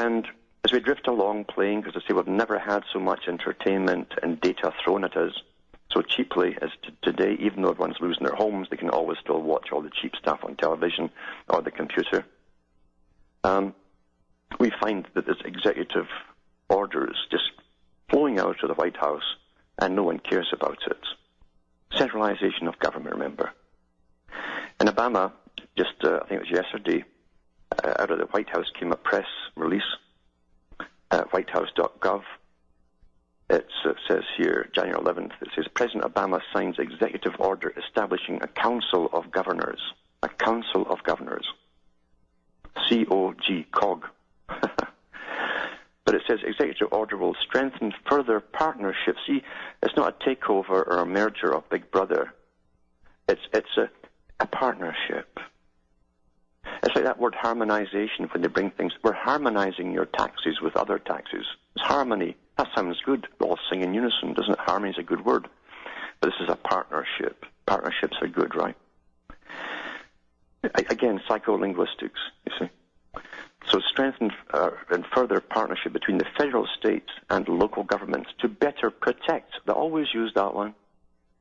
And as we drift along playing, because I say we've never had so much entertainment and data thrown at us so cheaply as today, even though everyone's losing their homes, they can always still watch all the cheap stuff on television or the computer. We find that there's executive orders just flowing out of the White House, and no one cares about it. Centralization of government, remember. In Obama, just I think it was yesterday, out of the White House came a press release, whitehouse.gov. It says here, January 11th, it says, President Obama signs executive order establishing a Council of Governors. A Council of Governors. C-O-G, COG. But it says executive order will strengthen further partnerships. See, it's not a takeover or a merger of Big Brother. It's a partnership. It's like that word harmonization when they bring things. We're harmonizing your taxes with other taxes. It's harmony. That sounds good. We all sing in unison. Doesn't it? Harmony is a good word. But this is a partnership. Partnerships are good, right? Again, psycholinguistics, you see. So strengthen and further partnership between the federal, states, and local governments to better protect. They always use that one.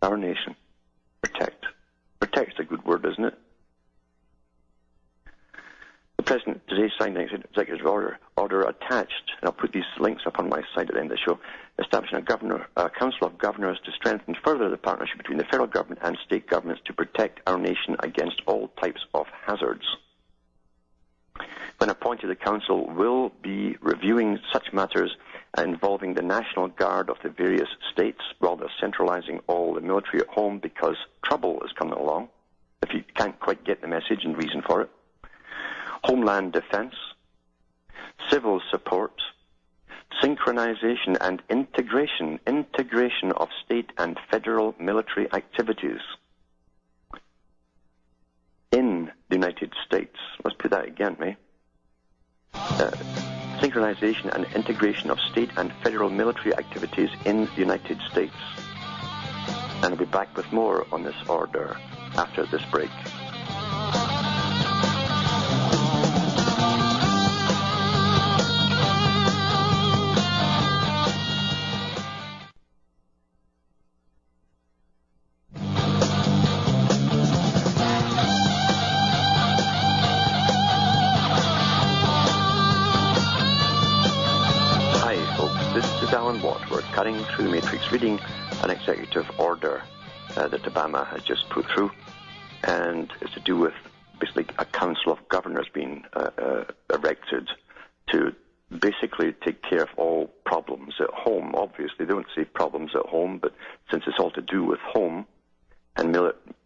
Our nation. Protect. Protect's a good word, isn't it? The President today signed an executive order attached, and I'll put these links up on my site at the end of the show, establishing a Council of Governors to strengthen further the partnership between the federal government and state governments to protect our nation against all types of hazards. When appointed, the Council will be reviewing such matters involving the National Guard of the various states, rather than centralizing all the military at home because trouble is coming along, if you can't quite get the message and reason for it. Homeland defense, civil support, synchronization and integration of state and federal military activities in the United States. Let's put that again, mate. Synchronization and integration of state and federal military activities in the United States. And I'll be back with more on this order after this break. Cutting through the matrix, reading an executive order that Obama has just put through, and it's to do with basically a council of governors being erected to basically take care of all problems at home. Obviously, they don't say problems at home, but since it's all to do with home and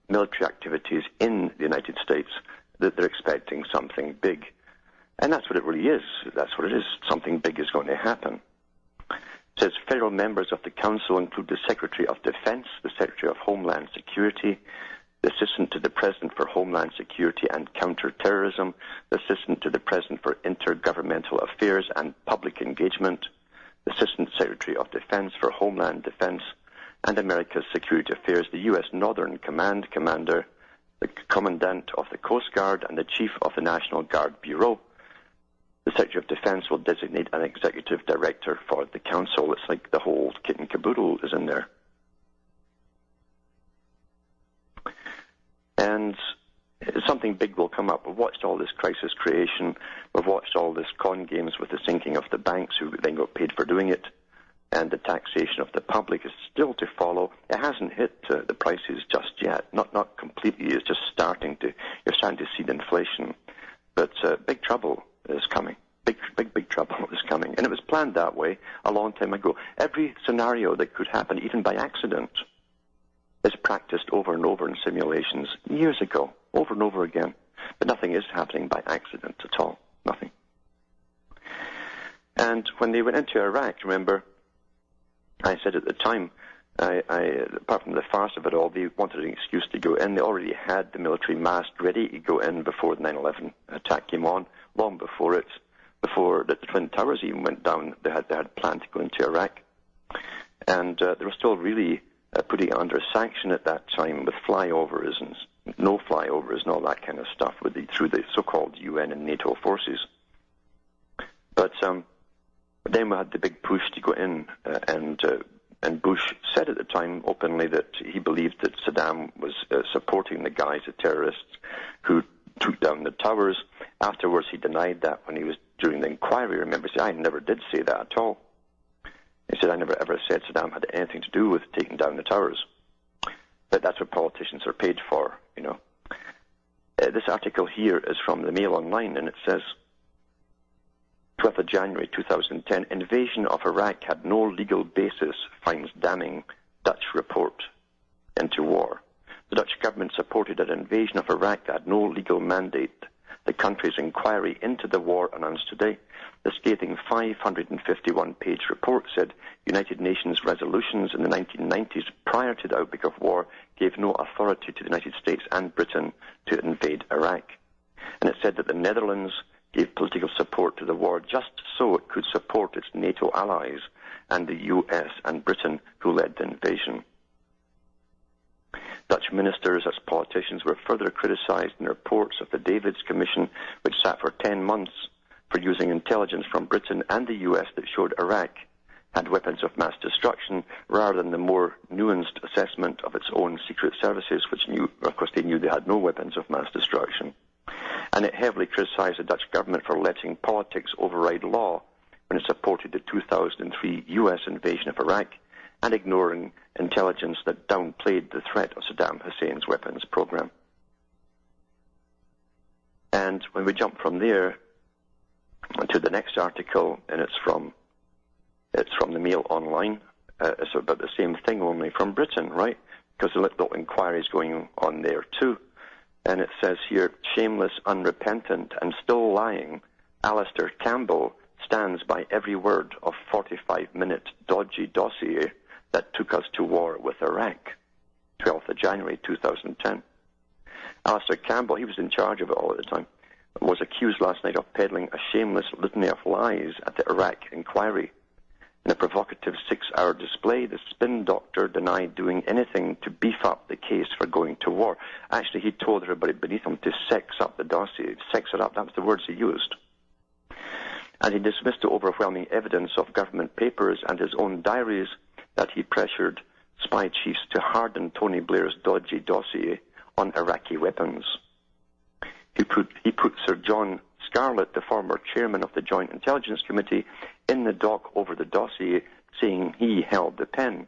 military activities in the United States, that they're expecting something big. And that's what it really is. That's what it is. Something big is going to happen. It says federal members of the Council include the Secretary of Defense, the Secretary of Homeland Security, the Assistant to the President for Homeland Security and Counterterrorism, the Assistant to the President for Intergovernmental Affairs and Public Engagement, the Assistant Secretary of Defense for Homeland Defense and America's Security Affairs, the U.S. Northern Command Commander, the Commandant of the Coast Guard, and the Chief of the National Guard Bureau. The Secretary of Defense will designate an executive director for the Council. It's like the whole kit and caboodle is in there. And something big will come up. We've watched all this crisis creation. We've watched all this con games with the sinking of the banks who then got paid for doing it. And the taxation of the public is still to follow. It hasn't hit the prices just yet. Not completely. It's just starting to, you're starting to see the inflation. But big trouble is coming. Big trouble is coming. And it was planned that way a long time ago. Every scenario that could happen, even by accident, is practiced over and over in simulations years ago, over and over again. But nothing is happening by accident at all. Nothing. And when they went into Iraq, remember, I said at the time, apart from the farce of it all, they wanted an excuse to go in. They already had the military massed ready to go in before the 9/11 attack came on, long before it, before the Twin Towers even went down. They had planned to go into Iraq. And they were still really putting it under sanction at that time with flyovers and no flyovers and all that kind of stuff through the so-called UN and NATO forces. But then we had the big push to go in, and Bush said at the time openly that he believed that Saddam was supporting the guys, the terrorists, who took down the towers. Afterwards, he denied that when he was during the inquiry. Remember, he said, I never did say that at all. He said, I never ever said Saddam had anything to do with taking down the towers. But that's what politicians are paid for, you know. This article here is from the Mail Online, and it says, 12th of January 2010, invasion of Iraq had no legal basis, finds damning Dutch report into war. The Dutch government supported an invasion of Iraq that had no legal mandate. The country's inquiry into the war announced today. The scathing 551-page report said United Nations resolutions in the 1990s prior to the outbreak of war gave no authority to the United States and Britain to invade Iraq. And it said that the Netherlands gave political support to the war just so it could support its NATO allies and the US and Britain who led the invasion. Dutch ministers as politicians were further criticized in reports of the Davids Commission, which sat for 10 months for using intelligence from Britain and the US that showed Iraq had weapons of mass destruction, rather than the more nuanced assessment of its own secret services, which knew, of course, they knew they had no weapons of mass destruction. And it heavily criticized the Dutch government for letting politics override law when it supported the 2003 US invasion of Iraq and ignoring intelligence that downplayed the threat of Saddam Hussein's weapons program. And when we jump from there to the next article, and it's from the Mail Online, it's about the same thing, only from Britain, right? Because the little inquiry is going on there too. And it says here, shameless, unrepentant, and still lying, Alistair Campbell stands by every word of 45-minute dodgy dossier that took us to war with Iraq, 12th of January 2010. Alistair Campbell, he was in charge of it all at the time, was accused last night of peddling a shameless litany of lies at the Iraq inquiry. In a provocative 6-hour display, the spin doctor denied doing anything to beef up the case for going to war. Actually, he told everybody beneath him to sex up the dossier, sex it up. That was the words he used. And he dismissed the overwhelming evidence of government papers and his own diaries that he pressured spy chiefs to harden Tony Blair's dodgy dossier on Iraqi weapons. He put Sir John Scarlett, the former chairman of the Joint Intelligence Committee, in the dock over the dossier, saying he held the pen.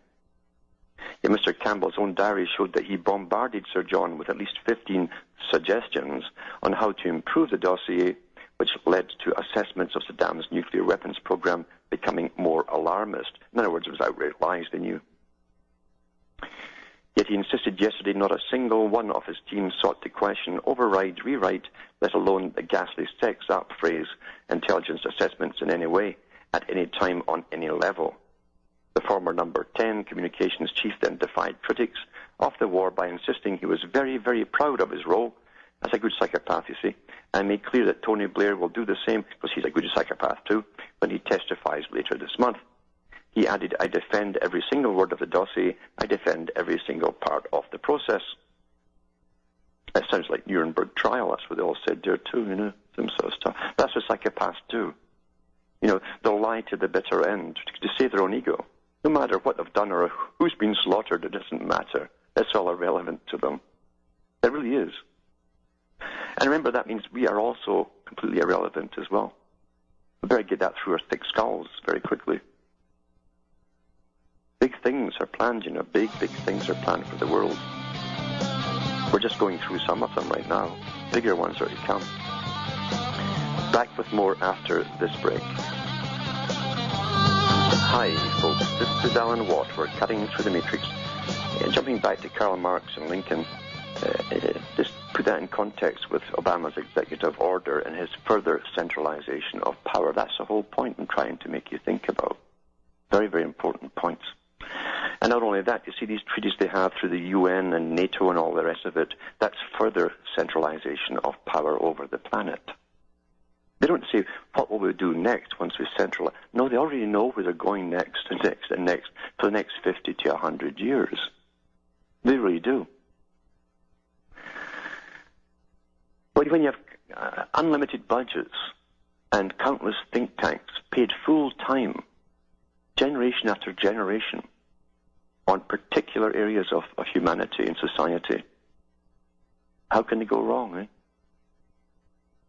Yet Mr. Campbell's own diary showed that he bombarded Sir John with at least 15 suggestions on how to improve the dossier, which led to assessments of Saddam's nuclear weapons program becoming more alarmist. In other words, it was outright lies, they knew. Yet he insisted yesterday not a single one of his team sought to question, override, rewrite, let alone the ghastly sex-up phrase, intelligence assessments in any way, at any time, on any level. The former number 10 communications chief then defied critics of the war by insisting he was very, very proud of his role as a good psychopath, you see, and made clear that Tony Blair will do the same, because he's a good psychopath too, when he testifies later this month. He added, I defend every single word of the dossier. I defend every single part of the process. That sounds like Nuremberg trial. That's what they all said there too, you know, some sort of stuff. That's what psychopaths do. You know, they'll lie to the bitter end to save their own ego. No matter what they've done or who's been slaughtered, it doesn't matter. It's all irrelevant to them. It really is. And remember, that means we are also completely irrelevant as well. We better get that through our thick skulls very quickly. Big things are planned, you know, big things are planned for the world. We're just going through some of them right now. Bigger ones are to come. Back with more after this break. Hi, folks. This is Alan Watt. We're cutting through the matrix. Jumping back to Karl Marx and Lincoln, just put that in context with Obama's executive order and his further centralization of power. That's the whole point I'm trying to make you think about. Very, very important points. And not only that, you see these treaties they have through the UN and NATO and all the rest of it, that's further centralization of power over the planet. They don't say, what will we do next once we centralize? No, they already know where they're going next and next and next for the next 50 to 100 years. They really do. But when you have unlimited budgets and countless think tanks paid full time, generation after generation, on particular areas of humanity and society. How can they go wrong, eh?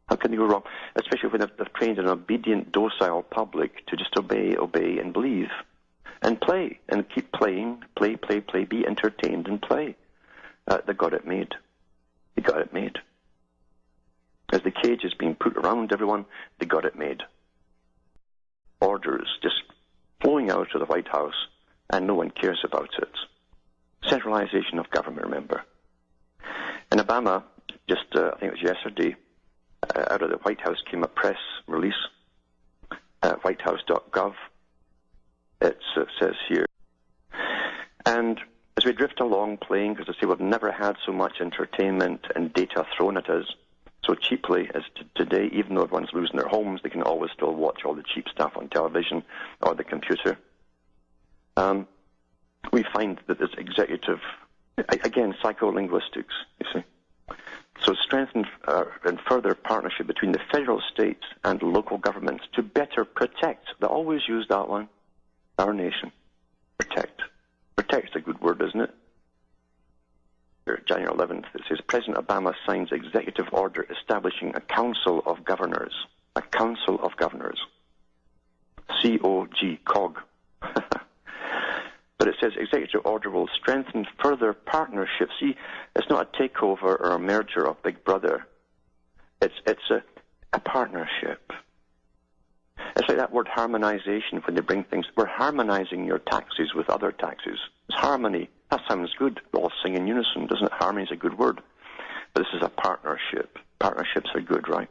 How can they go wrong? Especially when they've trained an obedient, docile public to just obey, and believe, and play, and keep playing, play, be entertained and play. They got it made. They got it made. As the cage is being put around everyone, they got it made. Orders just flowing out of the White House, and no one cares about it. Centralization of government, remember. In Obama, just I think it was yesterday, out of the White House came a press release, whitehouse.gov. It says here. And as we drift along playing, because I say we've never had so much entertainment and data thrown at us so cheaply as today, even though everyone's losing their homes, they can always still watch all the cheap stuff on television or the computer. We find that this executive, again, psycholinguistics, you see. So strengthen and further partnership between the federal, state, and local governments to better protect, they always use that one, our nation. Protect. Protect's a good word, isn't it? January 11th, it says, President Obama signs executive order establishing a Council of Governors. A Council of Governors. C-O-G, COG. But it says executive order will strengthen further partnerships. See, it's not a takeover or a merger of Big Brother. It's a partnership. It's like that word harmonization when they bring things. We're harmonizing your taxes with other taxes. It's harmony. That sounds good. We all sing in unison, doesn't it? Harmony is a good word. But this is a partnership. Partnerships are good, right?